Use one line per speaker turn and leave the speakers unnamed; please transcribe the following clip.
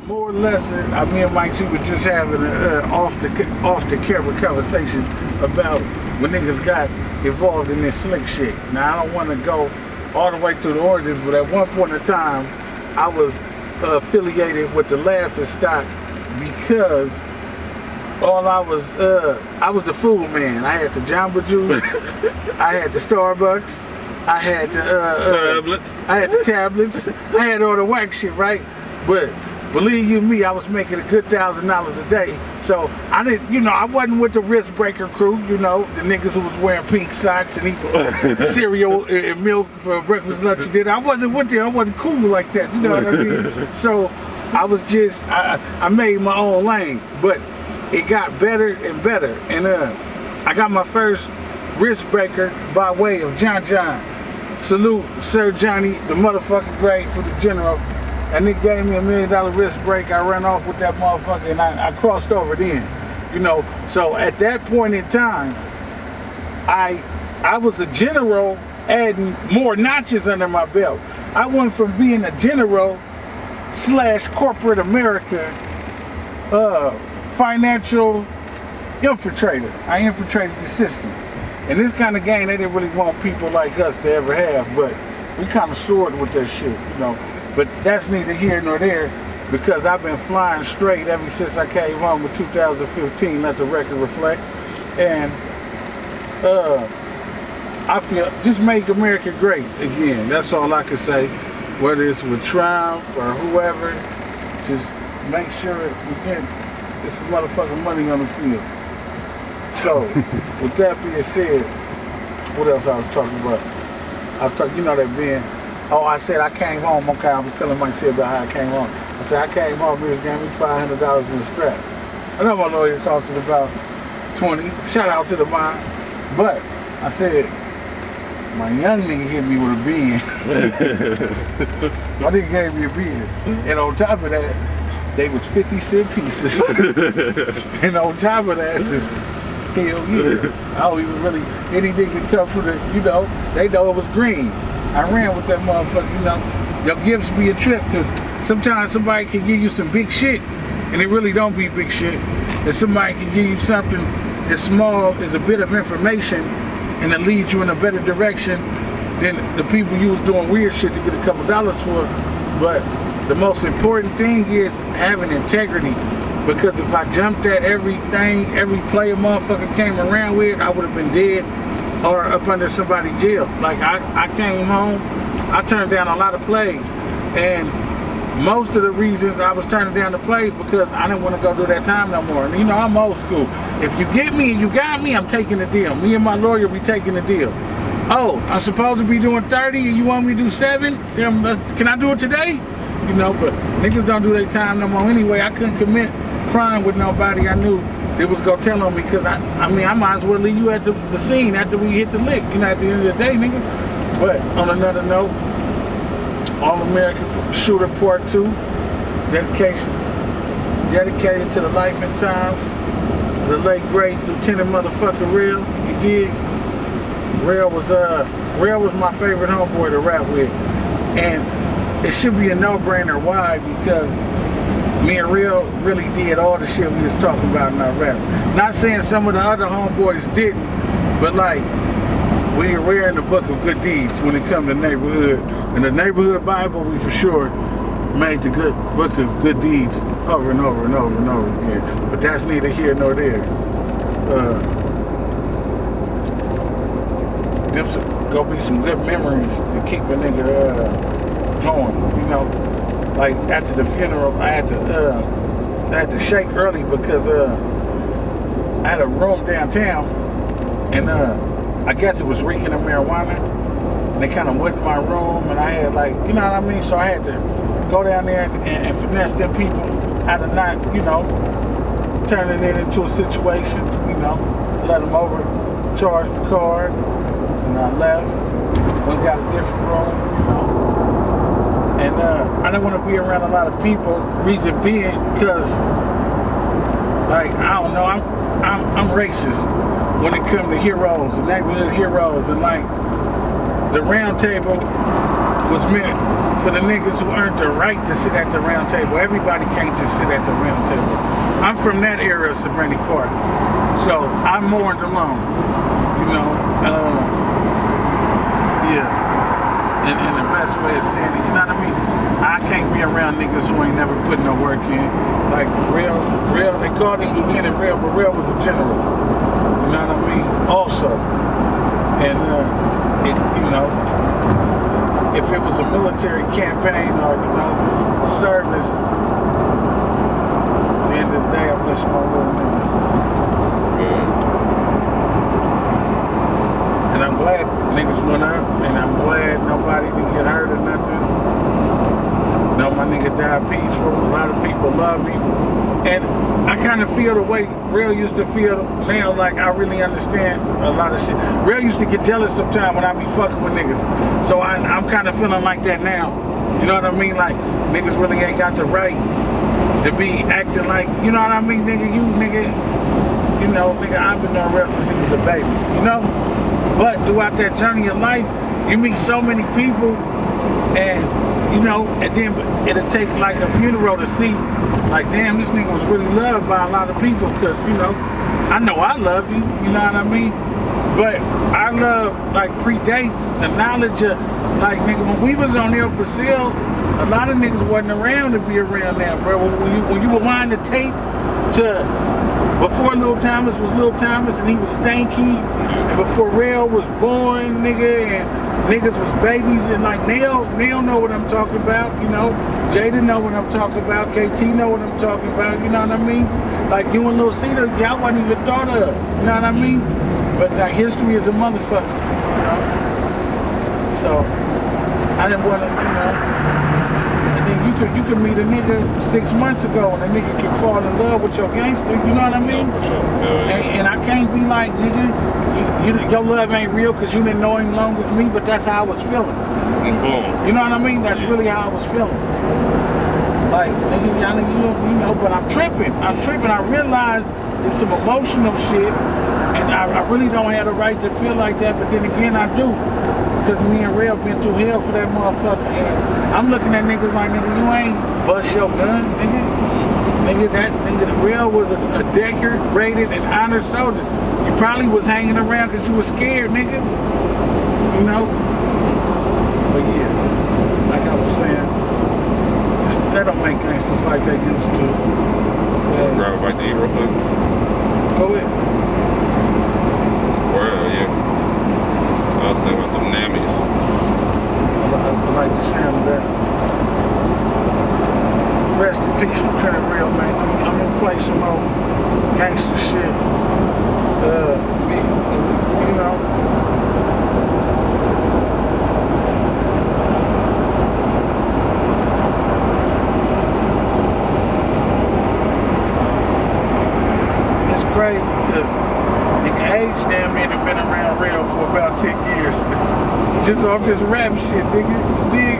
more or less, me and Mike, she was just having an off the camera conversation about when niggas got involved in this slick shit. Now I don't want to go all the way through the origins, but at one point in time, I was affiliated with the Laughing Stock because I was the food man. I had the Jamba Juice, I had the Starbucks, I had the
tablets.
I had the tablets. I had all the whack shit, right? But believe you me, I was making a good $1,000 a day. So I didn't, I wasn't with the wrist breaker crew, the niggas who was wearing pink socks and eating cereal and milk for breakfast, lunch, and dinner. I wasn't with them. I wasn't cool like that. You know what I mean? So I was just, I made my own lane, but it got better and better. And I got my first wrist breaker by way of John. Salute Sir Johnny, the motherfucking grade for the general. And they gave me $1 million wrist break. I ran off with that motherfucker and I crossed over then. So at that point in time, I was a general adding more notches under my belt. I went from being a general / corporate America financial infiltrator. I infiltrated the system. And this kind of game, they didn't really want people like us to ever have, but we kind of soared with that shit, But that's neither here nor there, because I've been flying straight ever since I came home in 2015, let the record reflect. And I feel, just make America great again. That's all I can say. Whether it's with Trump or whoever, just make sure we get this motherfucking money on the field. So, with that being said, what else I was talking about? I was talking, that being, I said I came home. Okay, I was telling Mike about how I came home. I said I came home, he was giving me $500 in the scrap. I know my lawyer costed about $20. Shout out to the mine. But I said, my young nigga hit me with a bin. My nigga gave me a bin. And on top of that, they was 50-cent pieces. And on top of that, hell yeah. I don't even really, any nigga come from the, they know it was green. I ran with that motherfucker, Your gifts be a trip, because sometimes somebody can give you some big shit, and it really don't be big shit. And somebody can give you something as small as a bit of information, and it leads you in a better direction than the people you was doing weird shit to get a couple dollars for. But the most important thing is having integrity. Because if I jumped at everything, every play a motherfucker came around with, I would have been dead or up under somebody's jail. Like I came home, I turned down a lot of plays. And most of the reasons I was turning down the plays because I didn't want to go do that time no more. And I'm old school. If you get me and you got me, I'm taking the deal. Me and my lawyer be taking the deal. Oh, I'm supposed to be doing 30 and you want me to do 7? Can I do it today? But niggas don't do their time no more anyway. I couldn't commit crime with nobody I knew they was gonna tell on me, because I might as well leave you at the scene after we hit the lick, at the end of the day, nigga. But on another note, All American Shooter Part 2, dedicated to the life and times of the late great Lieutenant motherfucker Real. You dig? Real was my favorite homeboy to rap with, and it should be a no-brainer. Why? Because me and Real really did all the shit we was talking about in our raps. Not saying some of the other homeboys didn't, but like, we're in the book of good deeds when it comes to neighborhood. In the neighborhood Bible, we for sure made the good book of good deeds over and over and over and over again. But that's neither here nor there. There's gonna be some good memories to keep a nigga going, Like after the funeral, I had to shake early because I had a room downtown, and I guess it was reeking of marijuana, and they kind of went in my room, and I had so I had to go down there and finesse them people out of not, turning it into a situation, let them overcharge the card, and I left, went and got a different room, And I didn't want to be around a lot of people. Reason being, because, I don't know, I'm racist when it comes to heroes, the neighborhood heroes, and the round table, was meant for the niggas who earned the right to sit at the round table. Everybody can't just sit at the round table. I'm from that era of Serenity Park, so I mourned alone, you know. Yeah. And the best way of saying it, you know what I mean? I can't be around niggas who ain't never put no work in. Like Real, they called him Lieutenant Real, but Real was a general. You know what I mean? Also. And, you know, if it was a military campaign or, you know, a service, at the end of the day, I miss my little nigga. And I'm glad niggas went up, and I'm glad nobody didn't get hurt or nothing. You know, my nigga died peaceful. A lot of people love me. And I kind of feel the way Real used to feel now, like I really understand a lot of shit. Real used to get jealous sometimes when I be fucking with niggas. So I'm kind of feeling like that now. You know what I mean? Like, niggas really ain't got the right to be acting like, you know what I mean, nigga? You know, nigga, I've been on Real since he was a baby, you know? But throughout that journey of life, you meet so many people, and you know, and then it'll take like a funeral to see, like, damn, this nigga was really loved by a lot of people, because, you know I loved him, you know what I mean? But our love, like, predates the knowledge of, like, nigga, when we was on El Pasil, a lot of niggas wasn't around to be around now, bro. When you rewind the tape to before Lil Thomas was Lil Thomas and he was stanky, and before Real was born, nigga, and niggas was babies, and like Neil know what I'm talking about, you know. Jada know what I'm talking about. KT know what I'm talking about, you know what I mean? Like you and Lil Cedar, y'all wasn't even thought of, you know what I mean? But like history is a motherfucker, you know. So I didn't want to, you know. And then you could meet a nigga 6 months ago, and a nigga can fall in love with your gangster, you know what I mean?
Yeah, for sure.
And I can't be like, nigga, your love ain't real because you didn't know him long as me, but that's how I was feeling.
And boom.
You know what I mean? That's really how I was feeling. Like, nigga, y'all you know, but I'm tripping. I realize it's some emotional shit, and I really don't have the right to feel like that, but then again, I do. Because me and Real been through hell for that motherfucker, and I'm looking at niggas like, nigga, you ain't bust your gun, nigga. Nigga, the Real was a Decker, rated, and honored soldier. You probably was hanging around because you was scared, nigga. You know? But yeah, like I was saying, they don't make gangsters like they used to.
Grab a bite to eat real quick.
Go ahead.
Well, yeah. I was thinking about some nammies.
I like the sound of that. Rest in peace, Lieutenant Real, man. I'm gonna play some more gangster shit. You know. It's crazy because nigga age damn near done been around Real for about 10 years. Just off this rap shit, nigga. Dig?